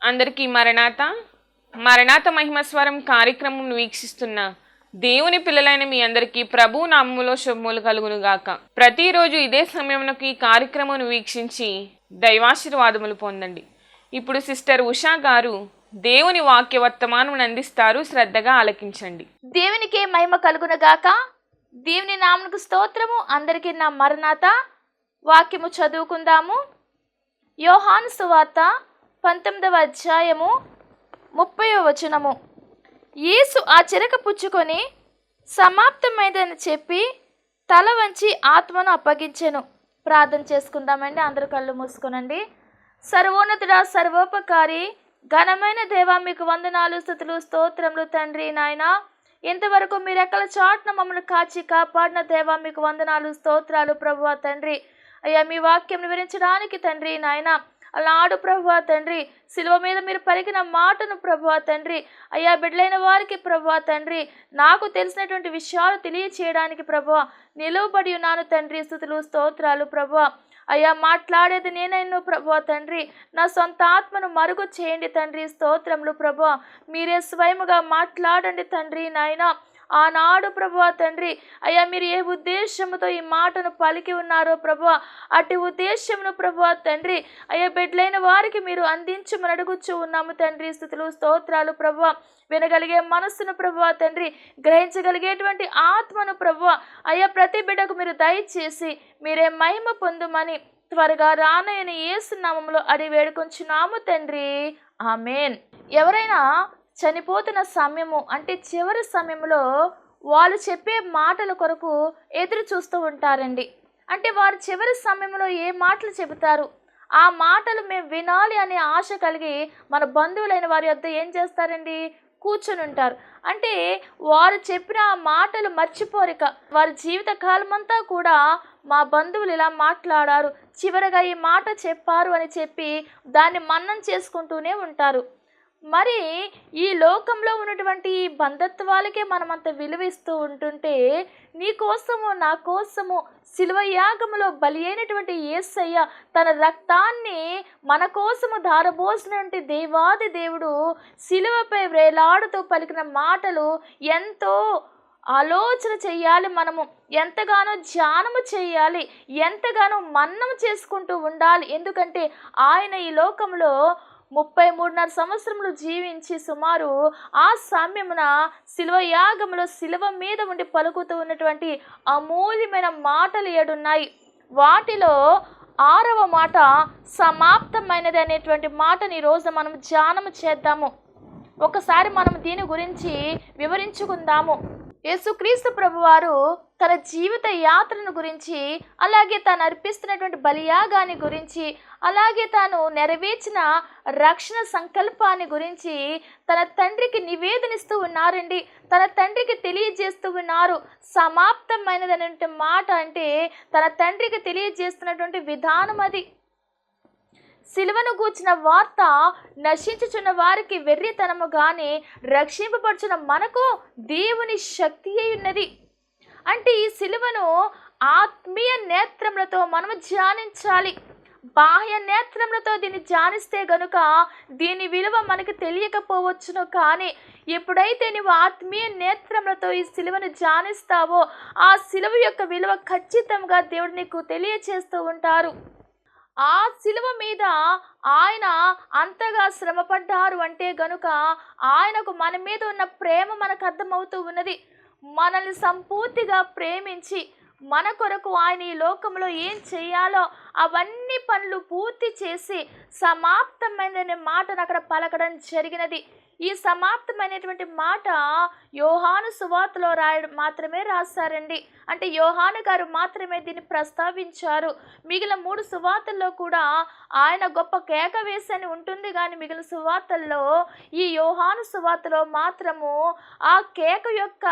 అందరికీ మరణాత మహిమస్వరం కార్యక్రమం వీక్షిస్తున్న దేవుని పిల్లలైన మీ అందరికీ ప్రభు నామములో శుభములు కలుగును గాక. ప్రతిరోజు ఇదే సమయంలో ఈ కార్యక్రమం వీక్షించి దైవాశీర్వాదములు పొందండి. ఇప్పుడు సిస్టర్ ఉషా గారు దేవుని వాక్య వర్తమానం అందిస్తారు, శ్రద్ధగా ఆలకించండి. దేవునికే మహిమ కలుగును గాక. దేవుని నామమునకు స్తోత్రము. అందరికీ నా మరణాత వాక్యము చదువుకుందాము. యోహాను సువార్త 19వ అధ్యాయము 30వ వచనము. యేసు ఆ చిరక పుచ్చుకొని సమాప్తమైందని చెప్పి తల వంచి ఆత్మను అప్పగించెను. ప్రార్థన చేసుకుందామండి. అందరూ కళ్ళు మూసుకొనండి. సర్వోన్నతుడా, సర్వోపకారి, ఘనమైన దేవా, మీకు వందనాలు, స్తుతులు, స్తోత్రములు తండ్రి. నాయన, ఇంతవరకు మీరు ఎక్కల చాటున మమ్మల్ని కాచి కాపాడిన దేవా, మీకు వందనాలు, స్తోత్రాలు ప్రభువా తండ్రి. అయ్యా, మీ వాక్యం వివరించడానికి తండ్రి నాయన అలాడు ప్రభువా తండ్రి, శిలువ మీద మీరు పలికిన మాటను ప్రభువా తండ్రి, అయ్యా బిడ్డలైన వారికి ప్రభువా తండ్రి, నాకు తెలిసినటువంటి విషయాలు తెలియచేయడానికి ప్రభువా నిలువబడి ఉన్నాను తండ్రి. స్తుతులు, స్తోత్రాలు ప్రభువా. అయ్యా, మాట్లాడేది నేనైనా ప్రభువా తండ్రి, నా సొంత ఆత్మను మరుగు చేయండి తండ్రి. స్తోత్రములు ప్రభువా. మీరే స్వయముగా మాట్లాడండి తండ్రి నాయన. ఆనాడు ప్రభువా తండ్రి, అయ్యా మీరు ఏ ఉద్దేశముతో ఈ మాటను పలికి ఉన్నారో ప్రభువా, అటు ఉద్దేశమును ప్రభువా తండ్రి, అయ్యా బిడ్డలైన వారికి మీరు అందించమని అడుగుచూ ఉన్నాము తండ్రి. స్తుతులు, స్తోత్రాలు ప్రభువా. వినగలిగే మనస్సును ప్రభువా తండ్రి, గ్రహించగలిగేటువంటి ఆత్మను ప్రభువా అయ్యా ప్రతి బిడ్డకు మీరు దయచేసి మీరే మహిమ పొందుమని త్వరగా రానయ్యని యేసు నామములో అడిగి వేడుకొంచున్నాము తండ్రి. ఆమేన్. ఎవరైనా చనిపోతున్న సమయము అంటే చివరి సమయంలో వాళ్ళు చెప్పే మాటల కొరకు ఎదురు చూస్తూ ఉంటారండి. అంటే వారు చివరి సమయంలో ఏ మాటలు చెబుతారు, ఆ మాటలు మేము వినాలి అనే ఆశ కలిగి మన బంధువులైన వారి వద్ద ఏం చేస్తారండి, కూర్చొని ఉంటారు. అంటే వారు చెప్పిన ఆ మాటలు మర్చిపోరిక వారి జీవిత కాలమంతా కూడా మా బంధువులు ఇలా మాట్లాడారు, చివరగా ఈ మాట చెప్పారు అని చెప్పి దాన్ని మన్నం చేసుకుంటూనే ఉంటారు. మరి ఈ లోకంలో ఉన్నటువంటి ఈ బంధత్వాలకే మనమంత విలువ ఇస్తూ ఉంటుంటే, నీ కోసము నా కోసము శిలువ యాగములో బలి అయినటువంటి యేసయ్య తన రక్తాన్ని మన కోసము ధారబోసినటువంటి దేవాది దేవుడు శిలువపై వేలాడుతూ పలికిన మాటలు ఎంతో ఆలోచన చెయ్యాలి. మనము ఎంతగానో ధ్యానము చేయాలి, ఎంతగానో మన్నం చేసుకుంటూ ఉండాలి. ఎందుకంటే ఆయన ఈ లోకంలో 33.5 సంవత్సరములు జీవించి సుమారు ఆ సమయమున శిలువ యాగములో శిలువ మీద ఉండి పలుకుతూ ఉన్నటువంటి అమూల్యమైన మాటలు 7 ఉన్నాయి. వాటిలో 6వ మాట సమాప్తమైనది అనేటువంటి మాటని ఈరోజు మనం ధ్యానము చేద్దాము. ఒకసారి మనం దీని గురించి వివరించుకుందాము. యేసుక్రీస్తు ప్రభువారు తన జీవిత యాత్రను గురించి, అలాగే తాను అర్పిస్తున్నటువంటి బలియాగాన్ని గురించి, అలాగే తాను నెరవేర్చిన రక్షణ సంకల్పాన్ని గురించి తన తండ్రికి నివేదనిస్తూ ఉన్నారండి. తన తండ్రికి తెలియజేస్తూ ఉన్నారు. సమాప్తమైనదనే మాట అంటే తన తండ్రికి తెలియజేస్తున్నటువంటి విధానం అది. సిలువను గూర్చిన వార్త నశించుచున్న వారికి వెర్రితనము గాని రక్షింపబడుచున్న మనకు దేవుని శక్తి అయి ఉన్నది. అంటే ఈ సిలువను ఆత్మీయ నేత్రములతో మనము ధ్యానించాలి. బాహ్య నేత్రములతో దీన్ని ధ్యానిస్తే గనుక దీని విలువ మనకు తెలియకపోవచ్చును. కానీ ఎప్పుడైతే నువ్వు ఆత్మీయ నేత్రములతో ఈ సిలువను ధ్యానిస్తావో ఆ సిలువ యొక్క విలువ ఖచ్చితంగా దేవుడు నీకు తెలియచేస్తూ ఉంటారు. ఆ సిలువ మీద ఆయన అంతగా శ్రమపడ్డారు అంటే గనుక ఆయనకు మన మీద ఉన్న ప్రేమ మనకు అర్థమవుతూ ఉన్నది. మనల్ని సంపూర్తిగా ప్రేమించి మన కొరకు ఆయన ఈ లోకంలో ఏం చేయాలో అవన్నీ పనులు పూర్తి చేసి సమాప్తమైనదనే మాటను అక్కడ పలకడం జరిగినది. ఈ సమాప్తమైనటువంటి మాట యోహాను సువార్తలో మాత్రమే రాశారండి. అంటే యోహాను గారు మాత్రమే దీన్ని ప్రస్తావించారు. మిగిలిన 3 సువార్తల్లో కూడా ఆయన గొప్ప కేక వేసని ఉంటుంది, కానీ మిగిలిన సువార్తల్లో ఈ యోహాను సువార్తలో మాత్రము ఆ కేక యొక్క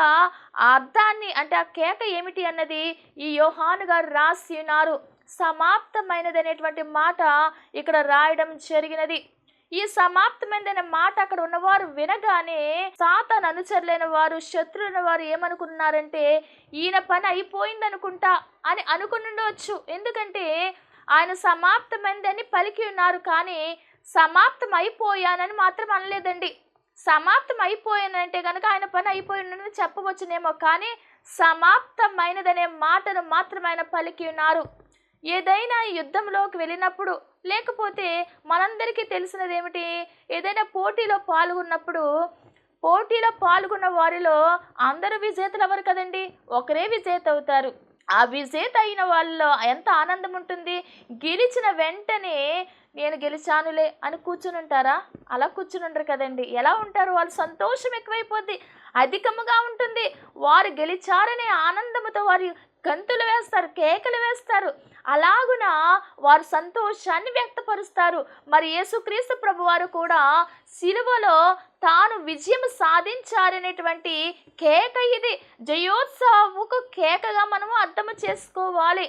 అర్థాన్ని, అంటే ఆ కేక ఏమిటి అన్నది ఈ యోహాను గారు రాసి ఉన్నారు. సమాప్తమైనది అనేటువంటి మాట ఇక్కడ రాయడం జరిగినది. ఈ సమాప్తమైన మాట అక్కడ ఉన్నవారు వినగానే సాతాను అనుచరులైన వారు, శత్రులైన వారు ఏమనుకున్నారంటే ఈయన పని అయిపోయింది అనుకుంటా అని అనుకుని ఉండవచ్చు. ఎందుకంటే ఆయన సమాప్తమైందని పలికి ఉన్నారు, కానీ సమాప్తం అయిపోయానని మాత్రం అనలేదండి. సమాప్తం అయిపోయానంటే కనుక ఆయన పని అయిపోయిందని చెప్పవచ్చునేమో, కానీ సమాప్తమైనదనే మాటను మాత్రం ఆయన పలికి ఉన్నారు. ఏదైనా యుద్ధంలోకి వెళ్ళినప్పుడు, లేకపోతే మనందరికీ తెలిసినది ఏమిటి, ఏదైనా పోటీలో పాల్గొన్న వారిలో అందరూ విజేతలు అవ్వరు కదండి, ఒకరే విజేత అవుతారు. ఆ విజేత అయిన వాళ్ళలో ఎంత ఆనందం ఉంటుంది. గెలిచిన వెంటనే నేను గెలిచానులే అని కూర్చుని ఉంటారా? అలా కూర్చుని ఉండరు కదండి. ఎలా ఉంటారు? వాళ్ళు సంతోషం ఎక్కువైపోద్ది, అధికముగా ఉంటుంది. వారు గెలిచారనే ఆనందముతో వారు గంతులు వేస్తారు, కేకలు వేస్తారు. అలాగున వారు సంతోషాన్ని వ్యక్తపరుస్తారు. మరి యేసుక్రీస్తు ప్రభువారు కూడా సిలువలో తాను విజయం సాధించారనేటువంటి కేక ఇది. జయోత్సవకు కేకగా మనము అర్థం చేసుకోవాలి.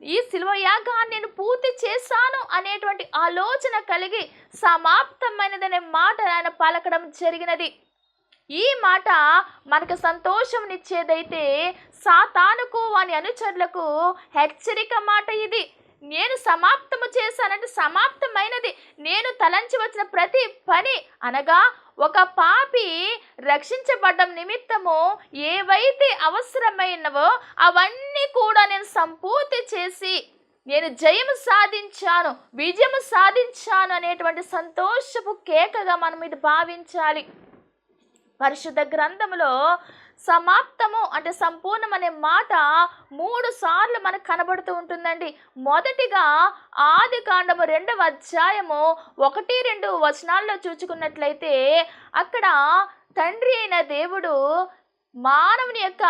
ఈ సిలువ యాగాన్ని నేను పూర్తి చేశాను అనేటువంటి ఆలోచన కలిగి సమాప్తమైనదనే మాట ఆయన పలకడం జరిగినది. ఈ మాట మనకు సంతోషంనిచ్చేదైతే సాతానుకు వాని అనుచరులకు హెచ్చరిక మాట ఇది. నేను సమాప్తము చేశానంటే సమాప్తమైనది. నేను తలంచి వచ్చిన ప్రతి పని, అనగా ఒక పాపి రక్షించబడ్డం నిమిత్తము ఏవైతే అవసరమైనవో అవన్నీ కూడా నేను సంపూర్తి చేసి నేను జయము సాధించాను, విజయము సాధించాను అనేటువంటి సంతోషపు కేకగా మనం ఇది భావించాలి. పరిశుద్ధ గ్రంథంలో సమాప్తము అంటే సంపూర్ణం అనే మాట 3 సార్లు మనకు కనబడుతూ ఉంటుందండి. మొదటిగా ఆదికాండము 2వ అధ్యాయము 1-2 వచనాల్లో చూచుకున్నట్లయితే అక్కడ తండ్రి అయిన దేవుడు మానవుని యొక్క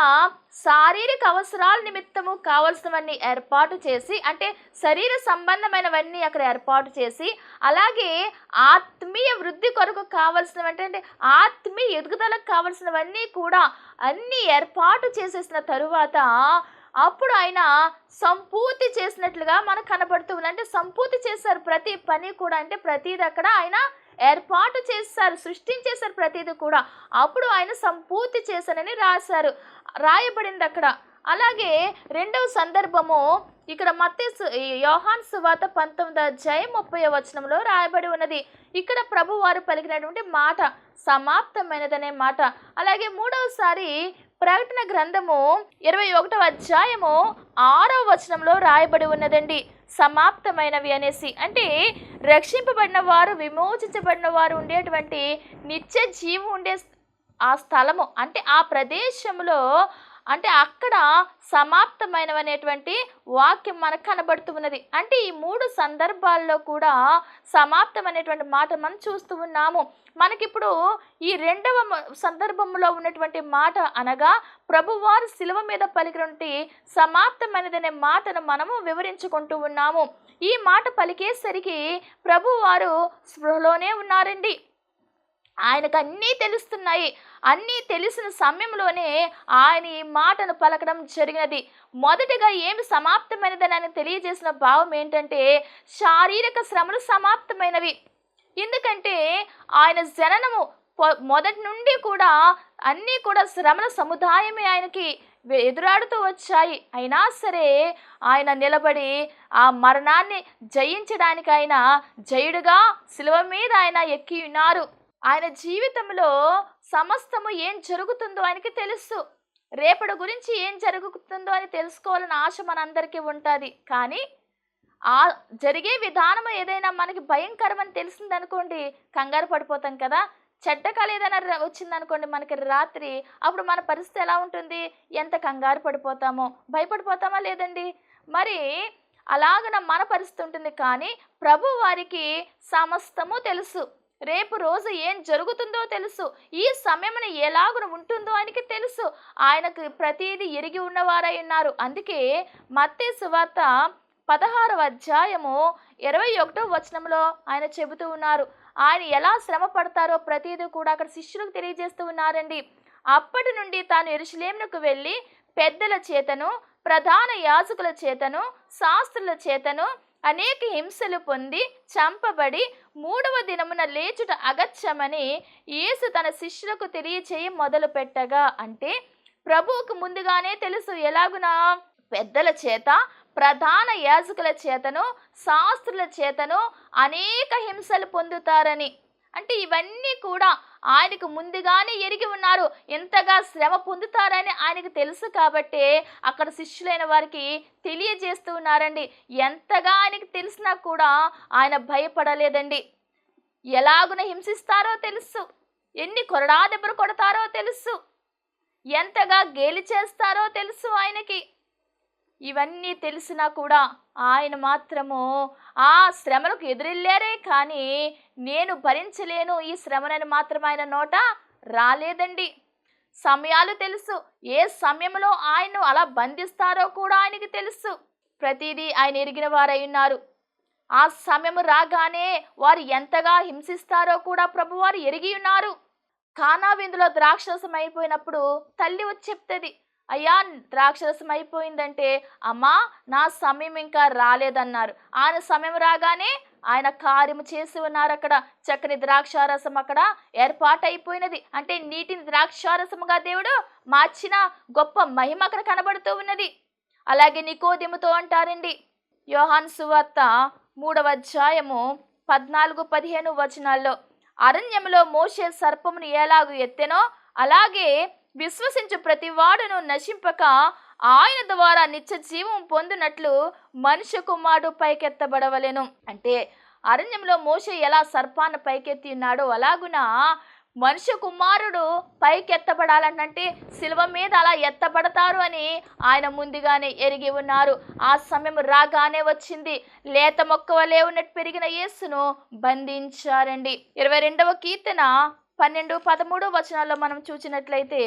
శారీరక అవసరాల నిమిత్తము కావలసినవన్నీ ఏర్పాటు చేసి, అంటే శరీర సంబంధమైనవన్నీ అక్కడ ఏర్పాటు చేసి, అలాగే ఆత్మీయ వృద్ధి కొరకు కావలసినవంటే అంటే ఆత్మీయ ఎదుగుదలకు కావలసినవన్నీ కూడా అన్నీ ఏర్పాటు చేసేసిన తరువాత అప్పుడు ఆయన సంపూర్తి చేసినట్లుగా మనకు కనబడుతూ ఉంది. అంటే సంపూర్తి చేశారు ప్రతి పని కూడా, అంటే ప్రతిది అక్కడ ఆయన ఏర్పాటు చేశారు, సృష్టించేశారు ప్రతిది కూడా. అప్పుడు ఆయన సంపూర్తి చేశానని రాయబడింది అక్కడ. అలాగే 2వ సందర్భము ఇక్కడ యోహాను సువార్త 19వ అధ్యాయం 30వ వచనంలో రాయబడి ఉన్నది. ఇక్కడ ప్రభువారు పలికినటువంటి మాట సమాప్తమైనదనే మాట. అలాగే 3వసారి ప్రకటన గ్రంథము 21వ అధ్యాయము 6వ వచనంలో రాయబడి ఉన్నదండి సమాప్తమైనవి అనేసి. అంటే రక్షింపబడిన వారు, విమోచించబడిన వారు ఉండేటువంటి నిత్య జీవం ఉండే ఆ స్థలము, అంటే ఆ ప్రదేశంలో, అంటే అక్కడ సమాప్తమైనవనేటువంటి వాక్యం మనకు కనబడుతూ ఉన్నది. అంటే ఈ 3 సందర్భాల్లో కూడా సమాప్తం అనేటువంటి మాట మనం చూస్తూ ఉన్నాము. మనకిప్పుడు ఈ 2వ సందర్భంలో ఉన్నటువంటి మాట, అనగా ప్రభువారు శిలువ మీద పలికినటువంటి సమాప్తమైనదనే మాటను మనము వివరించుకుంటూ ఉన్నాము. ఈ మాట పలికేసరికి ప్రభువారు స్పృహలోనే ఉన్నారండి. ఆయనకు అన్నీ తెలుస్తున్నాయి. అన్నీ తెలిసిన సమయంలోనే ఆయన ఈ మాటను పలకడం జరిగినది. మొదటిగా ఏమి సమాప్తమైనదని ఆయన తెలియజేసిన భావం ఏంటంటే శారీరక శ్రమలు సమాప్తమైనవి. ఎందుకంటే ఆయన జననము మొదటి నుండి కూడా అన్నీ కూడా శ్రమల సముదాయమే ఆయనకి ఎదురాడుతూ వచ్చాయి. అయినా సరే ఆయన నిలబడి ఆ మరణాన్ని జయించడానికి ఆయన జయుడుగా శిలువ మీద ఆయన ఎక్కి ఉన్నారు. ఆయన జీవితంలో సమస్తము ఏం జరుగుతుందో ఆయనకి తెలుసు. రేపటి గురించి ఏం జరుగుతుందో అని తెలుసుకోవాలని ఆశ మనందరికీ ఉంటుంది. కానీ ఆ జరిగే విధానం ఏదైనా మనకి భయంకరమని తెలిసిందనుకోండి, కంగారు పడిపోతాం కదా. చెడ్డకాలు ఏదైనా వచ్చిందనుకోండి మనకి రాత్రి, అప్పుడు మన పరిస్థితి ఎలా ఉంటుంది? ఎంత కంగారు పడిపోతామో, భయపడిపోతామా లేదండి? మరి అలాగన మన పరిస్థితి ఉంటుంది. కానీ ప్రభు వారికి సమస్తము తెలుసు. రేపు రోజు ఏం జరుగుతుందో తెలుసు. ఈ సమయమున ఎలాగున ఉంటుందో ఆయనకి తెలుసు. ఆయనకు ప్రతిదీ ఎరిగి ఉన్నవారై ఉన్నారు. అందుకే మత్తయి సువార్త 16వ అధ్యాయము 21వ వచనంలో ఆయన చెబుతూ ఉన్నారు. ఆయన ఎలా శ్రమ పడతారో ప్రతిదీ కూడా అక్కడ శిష్యులకు తెలియజేస్తూ ఉన్నారండి. అప్పటి నుండి తాను యెరూషలేమునకు వెళ్ళి పెద్దల చేతను, ప్రధాన యాజకుల చేతను, శాస్త్రుల చేతను అనేక హింసలు పొంది చంపబడి 3వ దినమున లేచుట అగత్యమని యేసు తన శిష్యులకు తెలియచేయ మొదలు పెట్టగా, అంటే ప్రభువుకు ముందుగానే తెలుసు ఎలాగునా పెద్దల చేత, ప్రధాన యాజకుల చేతను శాస్త్రుల చేతను అనేక హింసలు పొందుతారని. అంటే ఇవన్నీ కూడా ఆయనకు ముందుగానే ఎరిగి ఉన్నారు. ఎంతగా శ్రమ పొందుతారని ఆయనకు తెలుసు కాబట్టి అక్కడ శిష్యులైన వారికి తెలియజేస్తూ ఉన్నారండి. ఎంతగా ఆయనకు తెలిసినా కూడా ఆయన భయపడలేదండి. ఎలాగున హింసిస్తారో తెలుసు, ఎన్ని కొరడా దెబ్బలు కొడతారో తెలుసు, ఎంతగా గేలి చేస్తారో తెలుసు ఆయనకి. ఇవన్నీ తెలిసినా కూడా ఆయన మాత్రము ఆ శ్రమలకు ఎదురెళ్ళారే కానీ నేను భరించలేను ఈ శ్రమనని మాత్రం ఆయన నోట రాలేదండి. సమయాలు తెలుసు, ఏ సమయంలో ఆయన్ను అలా బంధిస్తారో కూడా ఆయనకి తెలుసు. ప్రతిదీ ఆయన ఎరిగిన వారై ఉన్నారు. ఆ సమయం రాగానే వారు ఎంతగా హింసిస్తారో కూడా ప్రభువారు ఎరిగి ఉన్నారు. కానా విందులో ద్రాక్షరసం అయిపోయినప్పుడు తల్లి వచ్చి చెప్తుంది, అయ్యా ద్రాక్షరసం అయిపోయిందంటే అమ్మా నా సమయం ఇంకా రాలేదన్నారు. ఆయన సమయం రాగానే ఆయన కార్యము చేసి ఉన్నారు. అక్కడ చక్కని ద్రాక్షారసం అక్కడ ఏర్పాటైపోయినది. అంటే నీటిని ద్రాక్షారసముగా దేవుడు మార్చిన గొప్ప మహిమ అక్కడ కనబడుతూ ఉన్నది. అలాగే నికోదెముతో అంటారండి, యోహాను సువార్త 3వ అధ్యాయము 14-15 వచనాల్లో, అరణ్యములో మోషే సర్పమును ఎలాగూ ఎత్తెనో అలాగే విశ్వసించు ప్రతి వాడును నశింపక ఆయన ద్వారా నిత్య జీవం పొందినట్లు మనుష్య కుమారుడు పైకెత్తబడవలెను. అంటే అరణ్యంలో మోషే ఎలా సర్పాన్ని పైకెత్తి ఉన్నాడో అలాగున మనుష్య కుమారుడు పైకెత్తబడాలంటే శిలువ మీద అలా ఎత్తబడతారు అని ఆయన ముందుగానే ఎరిగి ఉన్నారు. ఆ సమయం రాగానే వచ్చింది. లేత మొక్క వలె ఉన్నట్టు పెరిగిన యేసును బంధించారండి. 22వ కీర్తన 12-13 వచనాల్లో మనం చూసినట్లయితే,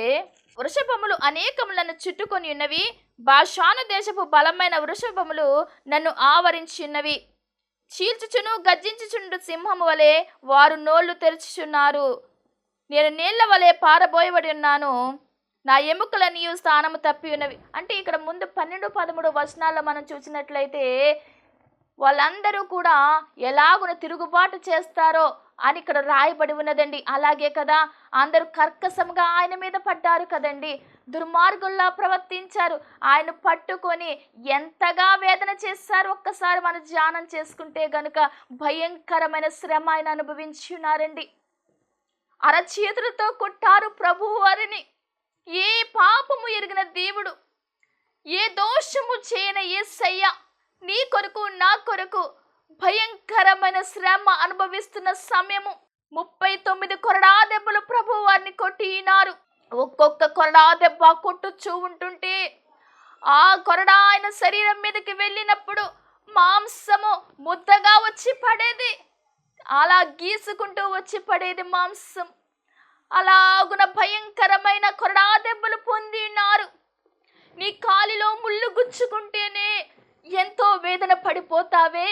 వృషభములు అనేకములను చుట్టుకొని ఉన్నవి, బాషాను దేశపు బలమైన వృషభములు నన్ను ఆవరించి ఉన్నవి. చీల్చుచును గర్జించుచుండు సింహము వలె వారు నోళ్లు తెరుచుచున్నారు. నేను నీళ్ల వలె పారబోయబడి ఉన్నాను, నా ఎముకల నీయు స్థానము తప్పి ఉన్నవి. అంటే ఇక్కడ ముందు 12-13 వచనాల్లో మనం చూసినట్లయితే వాళ్ళందరూ కూడా ఎలాగున తిరుగుబాటు చేస్తారో అని ఇక్కడ రాయబడి ఉన్నదండి. అలాగే కదా అందరూ కర్కశంగా ఆయన మీద పడ్డారు కదండి, దుర్మార్గుల్లా ప్రవర్తించారు. ఆయన పట్టుకొని ఎంతగా వేదన చేశారు ఒక్కసారి మనం ధ్యానం చేసుకుంటే గనుక భయంకరమైన శ్రమ ఆయన అనుభవించి ఉన్నారండి. అరచేతులతో కొట్టారు ప్రభువు వారిని. ఏ పాపము ఎరిగిన దేవుడు, ఏ దోషము చేయన యేసయ్య నీ కొరకు నా కొరకు భయంకరమైన శ్రమ అనుభవిస్తున్న సమయము 39 కొరడా దెబ్బలు ప్రభు వారిని కొట్టినారు. ఒక్కొక్క కొరడా దెబ్బ కొట్టుచూ ఉంటుంటే ఆ కొరడా ఆయన శరీరం మీదకి వెళ్ళినప్పుడు మాంసము ముద్దగా వచ్చి పడేది, అలా గీసుకుంటూ వచ్చి పడేది మాంసం. అలాగున భయంకరమైన కొరడా దెబ్బలు పొంది ఉన్నారు. నీ కాలిలో ముళ్ళు గుచ్చుకుంటేనే ఎంతో వేదన పడిపోతావే.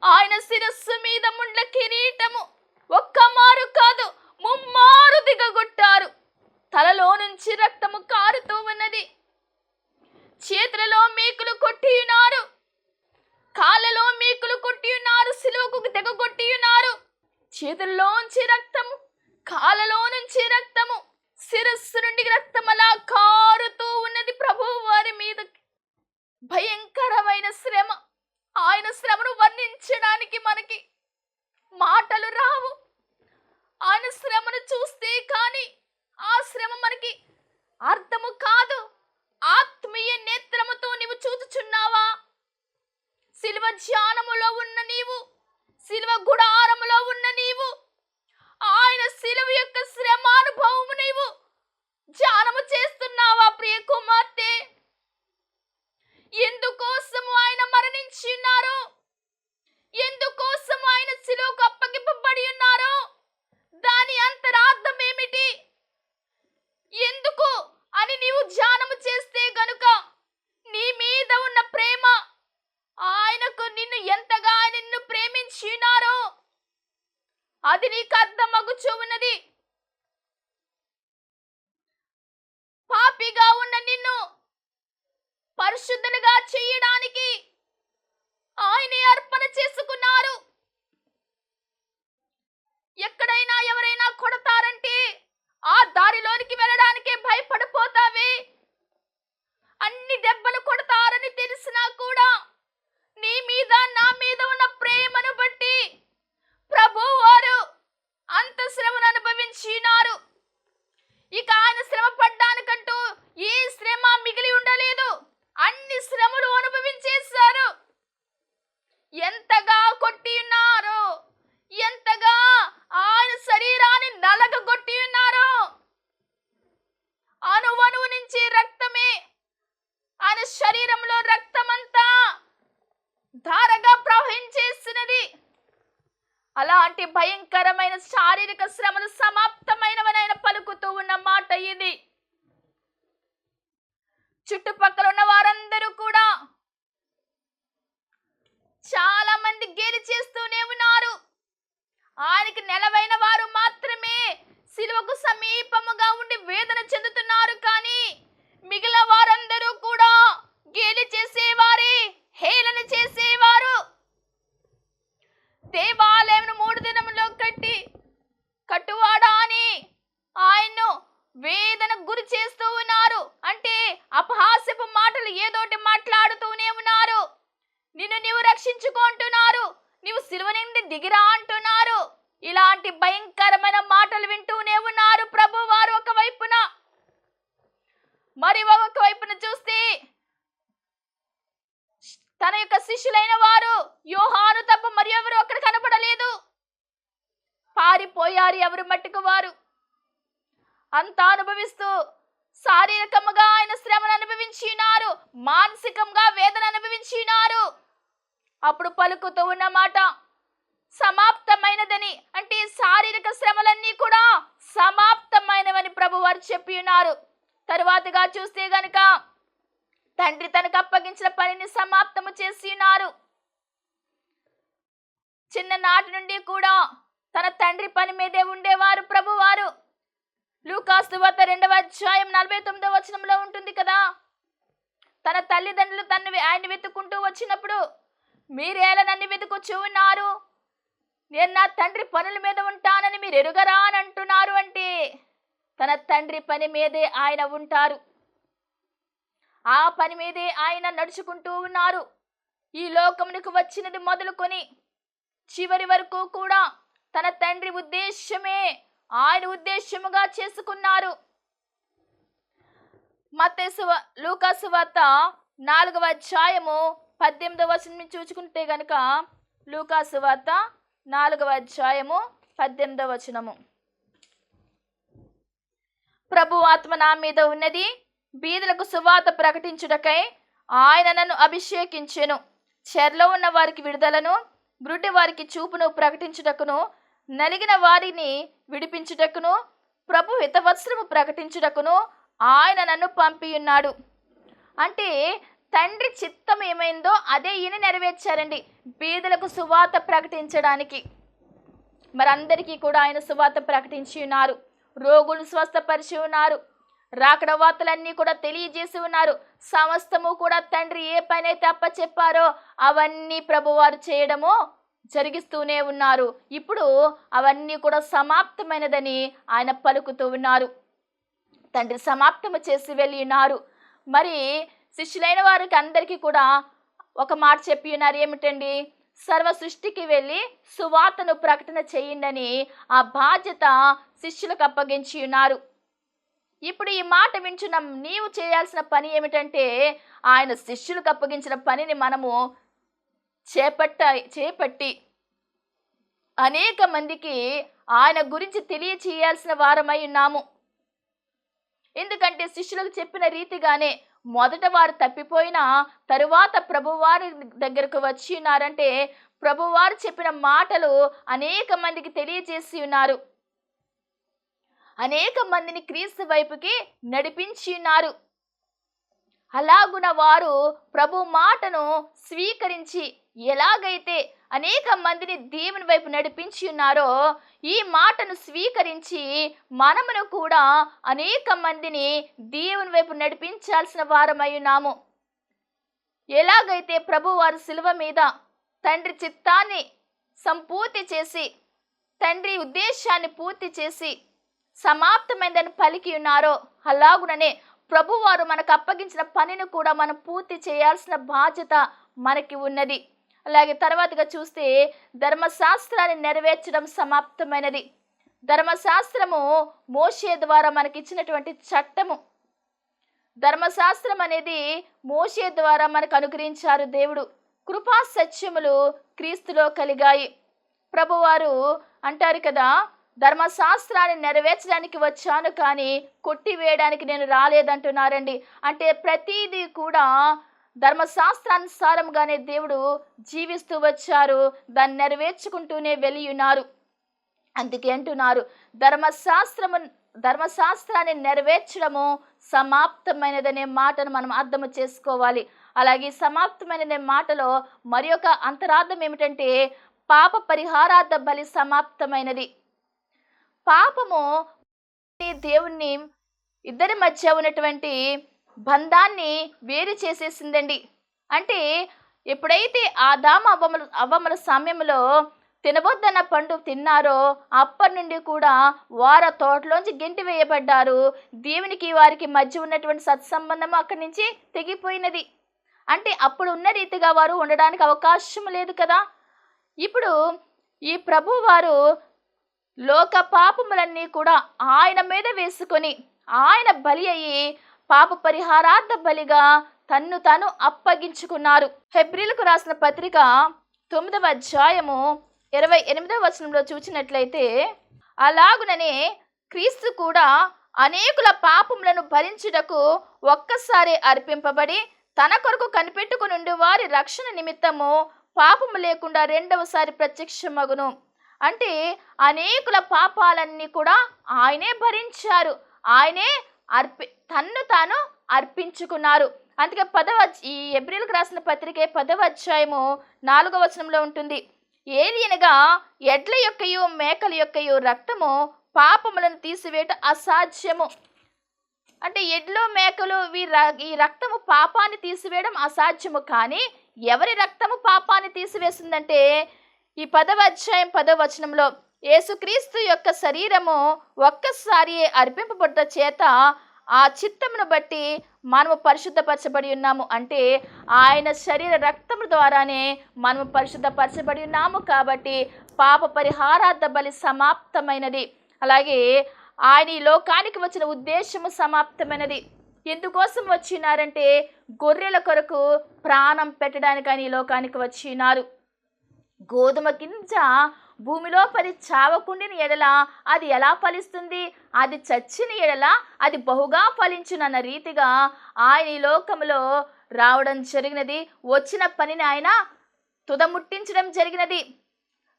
ఆయన శిరస్సు మీద ముండ్ల కిరీటము ఒక్క మారు కాదు 3 మారు దిగగొట్టారు. తలలో నుంచి రక్తము కారుతూ ఉన్నది. చేతులలో మేకులు కొట్టి ఉన్నారు, కాళ్ళలో మేకులు కొట్టి ఉన్నారు, సిలువకు దిగగొట్టి ఉన్నారు. చేతుల్లోంచి రక్తము, కాళ్ళలో నుంచి రక్తము, శిరస్సు నుండి రక్తం అలా కారుతూ ఉన్నది ప్రభువు వారి మీద. భయంకరమైన శ్రమ. ఆయన శ్రమను వర్ణించడానికి మనకి మాటలు రావు. ఆయన శ్రమను చూస్తే కానీ ఆ శ్రమ మనకి అర్థము కాదు. ఆత్మీయ నేత్రముతో నీవు చూచుచున్నావా? శిలువ ధ్యానములో ఉన్న నీవు, శిలువ గుడారములో ఉన్న నీవు, ఆయన శిలువ యొక్క శ్రమానుభవము నీవు ధ్యానము చేస్తున్నావా ప్రియ కుమార్తె? ఎందుకోసము ఆయన మరణించి ఉన్నారు, ఎందుకోసము ఆయన శిలువకు అప్పగింపబడి ఉన్నారు, దాని అంతరార్థం ఏమిటి, ఎందుకు అని నీవు ధ్యానము చేస్తే గనుక నీ మీద ఉన్న ప్రేమ, ఆయనకు నిన్ను ఎంతగా నిన్ను ప్రేమించి ఉన్నారో అది నీకు అర్థమగుచూ ఉన్నది. పాపిగా ఉన్న నిన్ను పరిశుద్ధులుగా చేయడానికి ఆయనే అర్పణ చేసుకున్నారు. ఎక్కడైనా ఎవరైనా కొడతారంటే ఆ దారిలోనికి వెళ్ళడానికే భయపడిపోతావే. అన్ని దెబ్బలు కొడతారని తెలిసి తెలిసినా కూడా నీ మీద నా మీద ఉన్న ప్రేమను బట్టి ప్రభువారు అంత శ్రమను అనుభవించినారు. ఇక ఆయన శ్రమ పడ్డానికంటూ ఏ శ్రమ మిగిలి ఉండలేదు. అన్ని శ్రమలు అనుభవించేశారు. ఎంతగా కొట్టి ఉన్నారు, ఎంతగా ఆయన శరీరాన్ని నలగగొట్టి ఉన్నారు. అణువణువు నుంచి రక్తమే, ఆయన శరీరంలో రక్తమంతా ధారగా ప్రవహించేసినది. అలాంటి భయంకరమైన శారీరక శ్రమలు సమాప్తమైనవని ఆయన పలుకుతూ ఉన్న మాట ఇది. చుట్టుపక్కల ఉన్న వారందరూ కూడా చాలా మంది గేలి చేస్తూనే ఉన్నారు. ఆయనకి నెలవైన వారు మాత్రమే సిలువకు సమీపముగా ఉండి వేదన చెందుతున్నారు. కానీ మిగిలిన వారందరూ కూడా గేలి చేసేవారే, హేళన చేసేవారు. దేవాలయం 3 దినములో కట్టువాడా అని ఆయన్ను వేదన గురి చేస్తూ ఉన్నారు. అంటే అపహాస్యపు మాటలు ఏదోటి మాట్లాడుతూనే ఉన్నారు. నిన్ను నీవు రక్షించుకుంటున్నారు, నీవు సిలువ నుండి దిగిరా అంటున్నారు. ఇలాంటి భయంకరమైన మాటలు వింటూనే ఉన్నారు ప్రభువారు ఒకవైపున. మరి ఒకవైపున చూస్తే తన యొక్క శిష్యులైన వారు యోహాను తప్ప మరి ఎవరు అక్కడ కనపడలేదు. పారిపోయారు ఎవరు మట్టుకు వారు. అంతా అనుభవిస్తూ శారీరకంగా ఆయన శ్రమను అనుభవించినారు, మానసికంగా వేదన అనుభవించినారు. అప్పుడు పలుకుతూ ఉన్న మాట సమాప్తమైనదని, అంటే శారీరక శ్రమలన్నీ కూడా సమాప్తమైనవని ప్రభువారు చెప్పి ఉన్నారు. తరువాతగా చూస్తే గనుక తండ్రి తనకు అప్పగించిన పనిని సమాప్తము చేసి ఉన్నారు. చిన్ననాటి నుండి కూడా తన తండ్రి పని మీదే ఉండేవారు ప్రభువారు. లూకాసు సువార్త 2వ అధ్యాయం 49వ వచనంలో ఉంటుంది కదా, తన తల్లిదండ్రులు ఆయన్ని వెతుక్కుంటూ వచ్చినప్పుడు మీరేలా నన్ను వెతుకుచూ ఉన్నారు, నేను నా తండ్రి పనుల మీద ఉంటానని మీరు ఎరుగరా అని అంటున్నారు. అంటే తన తండ్రి పని మీదే ఆయన ఉంటారు, ఆ పని మీదే ఆయన నడుచుకుంటూ ఉన్నారు. ఈ లోకమునకు వచ్చినది మొదలుకొని చివరి వరకు కూడా తన తండ్రి ఉద్దేశమే ఆయన ఉద్దేశముగా చేసుకున్నారు. లూకాసు వార్త 4వ అధ్యాయము 18వ వచనం చూసుకుంటే గనుక, లూకాసు వార్త 4వ అధ్యాయము 18వ వచనము. ప్రభు ఆత్మ నా మీద ఉన్నది, బీదలకు సువార్త ప్రకటించుటకై ఆయన నన్ను అభిషేకించెను. చెరలో ఉన్న వారికి విడుదలను, గ్రుడ్డి వారికి చూపును ప్రకటించుటకును, నలిగిన వారిని విడిపించుటకును, ప్రభు హితవత్సరము ప్రకటించుటకును ఆయన నన్ను పంపియున్నాడు. అంటే తండ్రి చిత్తం ఏమైందో అదే ఈయన నెరవేర్చారండి, బీదలకు సువార్త ప్రకటించడానికి. మరి అందరికీ కూడా ఆయన సువార్త ప్రకటించి ఉన్నారు. రోగులు స్వస్థపరిచి ఉన్నారు. రాకడ వార్తలన్నీ కూడా తెలియజేసి ఉన్నారు. సమస్తము కూడా తండ్రి ఏ పని అయితే అప్పచెప్పారో అవన్నీ ప్రభువారు చేయడము జరిగిస్తూనే ఉన్నారు. ఇప్పుడు అవన్నీ కూడా సమాప్తమైనదని ఆయన పలుకుతూ ఉన్నారు. తండ్రి సమాప్తము చేసి వెళ్ళి ఉన్నారు. మరి శిష్యులైన వారికి అందరికీ కూడా ఒక మాట చెప్పి ఉన్నారు. ఏమిటండి? సర్వ సృష్టికి వెళ్ళి సువార్తను ప్రకటన చేయండి ఆ బాధ్యత శిష్యులకు అప్పగించి ఉన్నారు. ఇప్పుడు ఈ మాట వింటున్న నీవు చేయాల్సిన పని ఏమిటంటే, ఆయన శిష్యులకు అప్పగించిన పనిని మనము చేపట్టి అనేక మందికి ఆయన గురించి తెలియచేయాల్సిన వారమై ఉన్నాము. ఎందుకంటే శిష్యులకు చెప్పిన రీతిగానే మొదట వారు తప్పిపోయినా తరువాత ప్రభువారి దగ్గరకు వచ్చి ఉన్నారంటే, ప్రభువారు చెప్పిన మాటలు అనేక మందికి తెలియజేసి ఉన్నారు. అనేక మందిని క్రీస్తు వైపుకి నడిపించి ఉన్నారు. అలాగున వారు ప్రభు మాటను స్వీకరించి ఎలాగైతే అనేక మందిని దేవుని వైపు నడిపించి ఉన్నారో, ఈ మాటను స్వీకరించి మనమును కూడా అనేక మందిని దేవుని వైపు నడిపించాల్సిన వారమై ఉన్నాము. ఎలాగైతే ప్రభు వారు సిలువ మీద తండ్రి చిత్తాన్ని సంపూర్తి చేసి, తండ్రి ఉద్దేశాన్ని పూర్తి చేసి సమాప్తమైందని పలికి ఉన్నారో, అలాగుననే ప్రభువారు మనకు అప్పగించిన పనిని కూడా మనం పూర్తి చేయాల్సిన బాధ్యత మనకి ఉన్నది. అలాగే తర్వాతగా చూస్తే ధర్మశాస్త్రాన్ని నెరవేర్చడం సమాప్తమైనది. ధర్మశాస్త్రము మోషే ద్వారా మనకిచ్చినటువంటి చట్టము. ధర్మశాస్త్రం అనేది మోషే ద్వారా మనకు అనుగ్రహించారు దేవుడు. కృపా సత్యములు క్రీస్తులో కలిగాయి. ప్రభువారు అంటారు కదా, ధర్మశాస్త్రాన్ని నెరవేర్చడానికి వచ్చాను కానీ కొట్టివేయడానికి నేను రాలేదంటున్నారండి. అంటే ప్రతిదీ కూడా ధర్మశాస్త్రానుసారంగానే దేవుడు జీవిస్తూ వచ్చారు, దాన్ని నెరవేర్చుకుంటూనే వెళ్ళి ఉన్నారు. అందుకే అంటున్నారు ధర్మశాస్త్రాన్ని నెరవేర్చడము సమాప్తమైనదనే మాటను మనం అర్థం చేసుకోవాలి. అలాగే సమాప్తమైనదనే మాటలో మరి ఒక అంతరార్థం ఏమిటంటే పాప పరిహారార్థ బలి సమాప్తమైనది. పాపము దేవుణ్ణి ఇద్దరి మధ్య ఉన్నటువంటి బంధాన్ని వేరు చేసేసిందండి. అంటే ఎప్పుడైతే ఆదాము అవ్వముల సమయంలో తినవద్దన్న పండు తిన్నారో అప్పటి నుండి కూడా వారు తోటలోంచి గెంటి వేయబడ్డారు. దేవునికి వారికి మధ్య ఉన్నటువంటి సత్సంబంధం అక్కడి నుంచి తెగిపోయినది. అంటే అప్పుడు ఉన్న రీతిగా వారు ఉండడానికి అవకాశం లేదు కదా. ఇప్పుడు ఈ ప్రభు వారు లోక పాపములన్నీ కూడా ఆయన మీద వేసుకొని ఆయన బలి అయ్యి పాప పరిహారార్థ బలిగా తన్ను తాను అప్పగించుకున్నారు. హెబ్రీలకు రాసిన పత్రిక 9వ అధ్యాయము 28వ వచనంలో చూసినట్లయితే, అలాగుననే క్రీస్తు కూడా అనేకుల పాపములను భరించుటకు ఒక్కసారి అర్పింపబడి తన కొరకు కనిపెట్టుకుని వారి రక్షణ నిమిత్తము పాపము లేకుండా రెండవసారి ప్రత్యక్షమగును. అంటే అనేకుల పాపాలన్నీ కూడా ఆయనే భరించారు, ఆయనే తన్ను తాను అర్పించుకున్నారు. అందుకే ఈ హెబ్రీలకు రాసిన పత్రిక 10వ అధ్యాయము 4వ వచనంలో ఉంటుంది, ఏలియనగా ఎడ్ల యొక్కయు మేకల యొక్కయు రక్తము పాపములను తీసివేయట అసాధ్యము. అంటే ఎడ్లు మేకలు ఈ రక్తము పాపాన్ని తీసివేయడం అసాధ్యము. కానీ ఎవరి రక్తము పాపాన్ని తీసివేసిందంటే ఈ 10వ అధ్యాయం 10వ వచనంలో యేసుక్రీస్తు యొక్క శరీరము ఒక్కసారి అర్పింపబడ్డ చేత ఆ చిత్తమును బట్టి మనము పరిశుద్ధపరచబడి ఉన్నాము. అంటే ఆయన శరీర రక్తము ద్వారానే మనము పరిశుద్ధపరచబడి ఉన్నాము. కాబట్టి పాప పరిహారార్థ బలి సమాప్తమైనది. అలాగే ఆయన ఈ లోకానికి వచ్చిన ఉద్దేశము సమాప్తమైనది. ఎందుకోసం వచ్చినారంటే గొర్రెల కొరకు ప్రాణం పెట్టడానికి ఆయన ఈ లోకానికి వచ్చినారు. గోధుమ గింజ భూమిలో పడి చావకుండిన ఎడల అది ఎలా ఫలిస్తుంది? అది చచ్చిన ఎడల అది బహుగా ఫలించునన్న రీతిగా ఆయన ఈ లోకంలో రావడం జరిగినది. వచ్చిన పనిని ఆయన తుదముట్టించడం జరిగినది.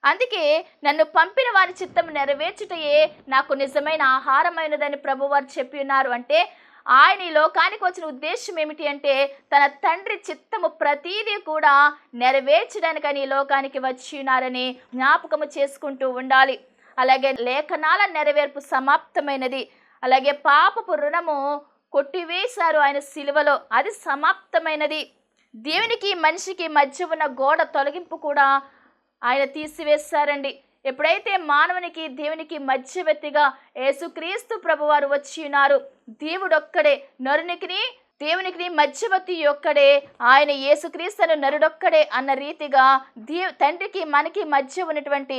అందుకే నన్ను పంపిన వారి చిత్తం నెరవేర్చుటయే నాకు నిజమైన ఆహారమైనదని ప్రభువారు చెప్పి ఉన్నారు. అంటే ఆయన ఈ లోకానికి వచ్చిన ఉద్దేశం ఏమిటి అంటే తన తండ్రి చిత్తము ప్రతీదీ కూడా నెరవేర్చడానికని ఈ లోకానికి వచ్చి ఉన్నారని జ్ఞాపకము చేసుకుంటూ ఉండాలి. అలాగే లేఖనాల నెరవేర్పు సమాప్తమైనది. అలాగే పాపపు రుణము కొట్టివేశారు ఆయన సిలువలో, అది సమాప్తమైనది. దేవునికి మనిషికి మధ్య ఉన్న గోడ తొలగింపు కూడా ఆయన తీసివేశారండి. ఎప్పుడైతే మానవునికి దేవునికి మధ్యవర్తిగా యేసుక్రీస్తు ప్రభువారు వచ్చి ఉన్నారు, దేవుడొక్కడే నరునికి దేవునికి మధ్యవర్తి ఒక్కడే, ఆయన యేసుక్రీస్తును నరుడొక్కడే అన్న రీతిగా తండ్రికి మనకి మధ్య ఉన్నటువంటి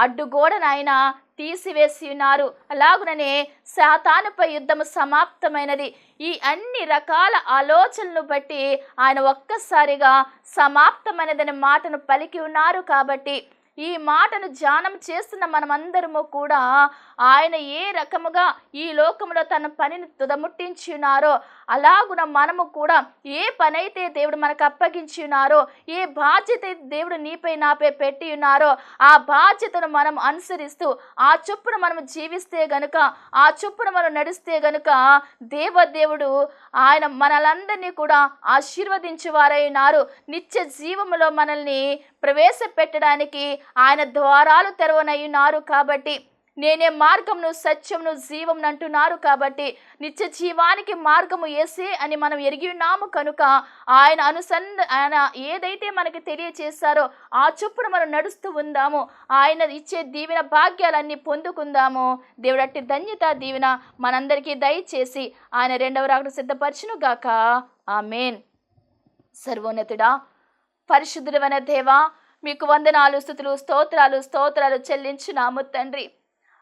అడ్డుగోడను ఆయన తీసివేసి ఉన్నారు. అలాగుననే సాతానుపై యుద్ధము సమాప్తమైనది. ఈ అన్ని రకాల ఆలోచనలను బట్టి ఆయన ఒక్కసారిగా సమాప్తమైనదనే మాటను పలికి ఉన్నారు. కాబట్టి ఈ మాటను ధ్యానం చేస్తున్న మనమందరము కూడా ఆయన ఏ రకముగా ఈ లోకంలో తన పనిని తుదముట్టించి ఉన్నారో అలాగున మనము కూడా ఏ పనైతే దేవుడు మనకు అప్పగించి ఉన్నారో, ఏ బాధ్యత దేవుడు నీపై నాపై పెట్టి ఉన్నారో ఆ బాధ్యతను మనం అనుసరిస్తూ ఆ చొప్పున మనం జీవిస్తే గనుక, ఆ చొప్పున మనం నడిస్తే గనుక దేవుడు ఆయన మనలందరినీ కూడా ఆశీర్వదించేవారై ఉన్నారు. నిత్య జీవములో మనల్ని ప్రవేశపెట్టడానికి ఆయన ద్వారాలు తెరవనయ్యున్నారు. కాబట్టి నేనే మార్గమును సత్యమును జీవమును అంటున్నారు కాబట్టి నిత్య జీవానికి మార్గము యేసే అని మనం ఎరిగి ఉన్నాము కనుక ఆయన ఏదైతే మనకి తెలియచేశారో ఆ చొప్పున మనం నడుస్తూ ఉందాము. ఆయన ఇచ్చే దీవెన భాగ్యాలన్నీ పొందుకుందాము. దేవుడట్టి ధన్యత దీవెన మనందరికీ దయచేసి ఆయన రెండవ రాకడ సిద్ధపరచును గాక. ఆమేన్. సర్వోన్నతుడా, పరిశుద్ధుడైన దేవా, మీకు వందనాలు, స్తుతులు, స్తోత్రాలు చెల్లించున్నాము తండ్రి.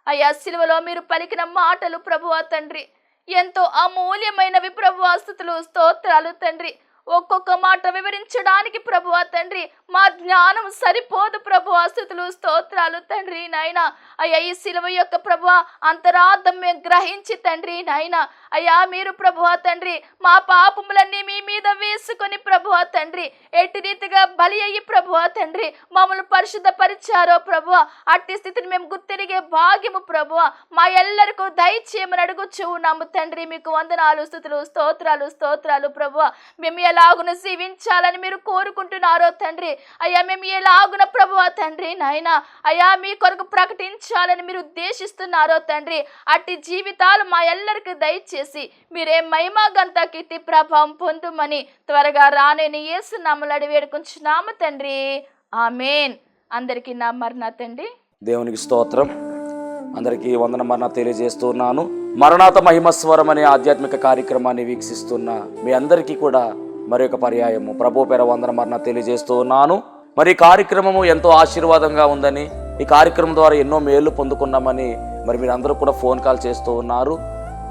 అయ్యా, సిలువలో మీరు పలికిన మాటలు ప్రభువా తండ్రి ఎంతో అమూల్యమైనవి ప్రభువా. స్తుతులు, స్తోత్రాలు తండ్రి. ఒక్కొక్క మాట వివరించడానికి ప్రభువా తండ్రి మా జ్ఞానం సరిపోదు ప్రభువా. స్తుతులు, స్తోత్రాలు తండ్రి. నాయన అయ్యా, ఈ సిలువ యొక్క ప్రభువా అంతరార్థం మేము గ్రహించి తండ్రి నాయన అయ్యా, మీరు ప్రభువా తండ్రి మా పాపములన్నీ మీ మీద వేసుకొని ప్రభువా తండ్రి ఎట్టి రీతిగా బలి అయ్యి ప్రభువా తండ్రి మమ్మల్ని పరిశుద్ధపరిచారో ప్రభువా, అట్టి స్థితిని మేము గుర్తిరిగే భాగ్యము ప్రభువా మా ఎల్లరికూ దయచేయమని అడుగుచూ ఉన్నాము తండ్రి. మీకు వందనాలు, స్తుతులు, స్తోత్రాలు ప్రభువా. మేము ఎలాగున జీవించాలని మీరు కోరుకుంటున్నారో తండ్రి అయ్యా, మేము ఎలాగున ప్రభువా తండ్రి నాయన అయ్యా మీ కొరకు ప్రకటించాలని మీరు ఉద్దేశిస్తున్నారో తండ్రి అట్టి జీవితాలు మా ఎల్లరికి దయచేసి మీరే మహిమ ఘనత కీర్తి ప్రభావం పొందుమని త్వరగా రానేని యేసు నామములో అడిగి వేడుకుంటున్నాము తండ్రి. ఆమేన్. అందరికీ నా మరణాత అండి. దేవునికి స్తోత్రం. అందరికీ వందన మరణాత తెలియజేస్తున్నాను. మరణాత మహిమస్వరం అనే ఆధ్యాత్మిక కార్యక్రమాన్ని వీక్షిస్తున్న మీ అందరికీ కూడా మరొక పర్యాయము ప్రభు పేర వందన మరణాత తెలియజేస్తూ ఉన్నాను. మరి ఈ కార్యక్రమము ఎంతో ఆశీర్వాదంగా ఉందని, ఈ కార్యక్రమం ద్వారా ఎన్నో మేలు పొందుకున్నామని మరి మీరు అందరూ కూడా ఫోన్ కాల్ చేస్తూ ఉన్నారు.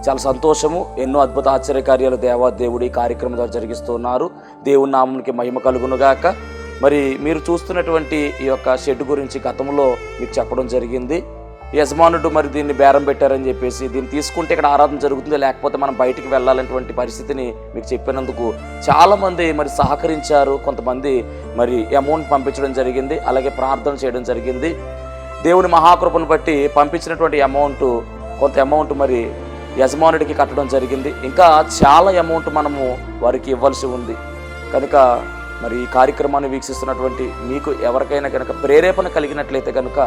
చాలా సంతోషము. ఎన్నో అద్భుత ఆశ్చర్యకార్యాలు దేవాదేవుడు ఈ కార్యక్రమం ద్వారా జరిగిస్తూ ఉన్నారు. దేవుని నామమునికి మహిమ కలుగునుగాక. మరి మీరు చూస్తున్నటువంటి ఈ యొక్క షెడ్ గురించి గతంలో మీకు చెప్పడం జరిగింది. యజమానుడు మరి దీన్ని బేరం పెట్టారని చెప్పేసి దీన్ని తీసుకుంటే ఇక్కడ ఆరాధన జరుగుతుంది, లేకపోతే మనం బయటికి వెళ్ళాలనేటువంటి పరిస్థితిని మీకు చెప్పినందుకు చాలామంది మరి సహకరించారు. కొంతమంది మరి అమౌంట్ పంపించడం జరిగింది, అలాగే ప్రార్థన చేయడం జరిగింది. దేవుని మహాకృపను బట్టి పంపించినటువంటి కొంత అమౌంట్ మరి యజమానుడికి కట్టడం జరిగింది. ఇంకా చాలా అమౌంట్ మనము వారికి ఇవ్వాల్సి ఉంది. కనుక మరి ఈ కార్యక్రమాన్ని వీక్షిస్తున్నటువంటి మీకు ఎవరికైనా కనుక ప్రేరేపణ కలిగినట్లయితే కనుక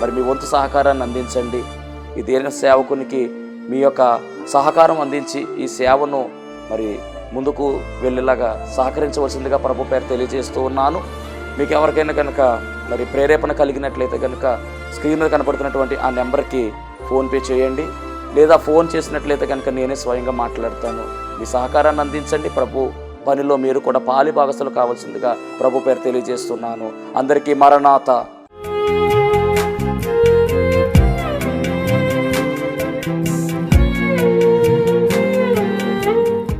మరి మీ వంతు సహకారాన్ని అందించండి. ఈ దేన సేవకునికి మీ యొక్క సహకారం అందించి ఈ సేవను మరి ముందుకు వెళ్ళేలాగా సహకరించవలసిందిగా ప్రభు పేరు తెలియజేస్తూ ఉన్నాను. మీకు ఎవరికైనా కనుక మరి ప్రేరేపణ కలిగినట్లయితే కనుక స్క్రీన్ మీద కనపడుతున్నటువంటి ఆ నెంబర్కి ఫోన్పే చేయండి, లేదా ఫోన్ చేసినట్లయితే కనుక నేనే స్వయంగా మాట్లాడతాను. మీ సహకారాన్ని అందించండి. ప్రభు పనిలో మీరు కూడా పాలి భాగస్తులు కావాల్సిందిగా ప్రభు పేరు తెలియజేస్తున్నాను. అందరికీ మరణాత.